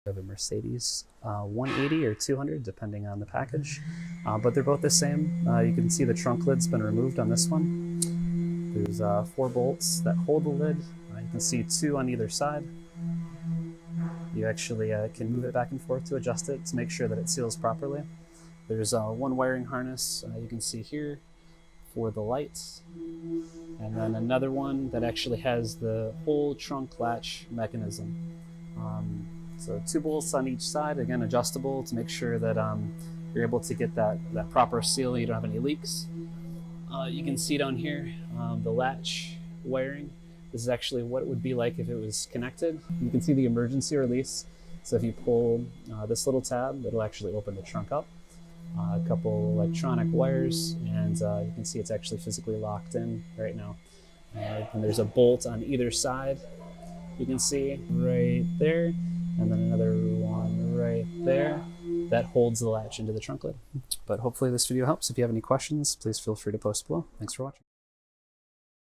We have a Mercedes 180 or 200, depending on the package, but they're both the same. You can see the trunk lid's been removed on this one. There's 4 bolts that hold the lid. You can see 2 on either side. You actually can move it back and forth to adjust it to make sure that it seals properly. There's 1 wiring harness you can see here for the lights, and then another one that actually has the whole trunk latch mechanism. So 2 bolts on each side, again adjustable to make sure that you're able to get that proper seal, you don't have any leaks. You can see down here the latch wiring. This is actually what it would be like if it was connected. You can see the emergency release. So if you pull this little tab, it'll actually open the trunk up. A couple electronic wires, and you can see it's actually physically locked in right now. And there's a bolt on either side. You can see right there, and then another one right there that holds the latch into the trunk lid. But hopefully this video helps. If you have any questions, please feel free to post below. Thanks for watching.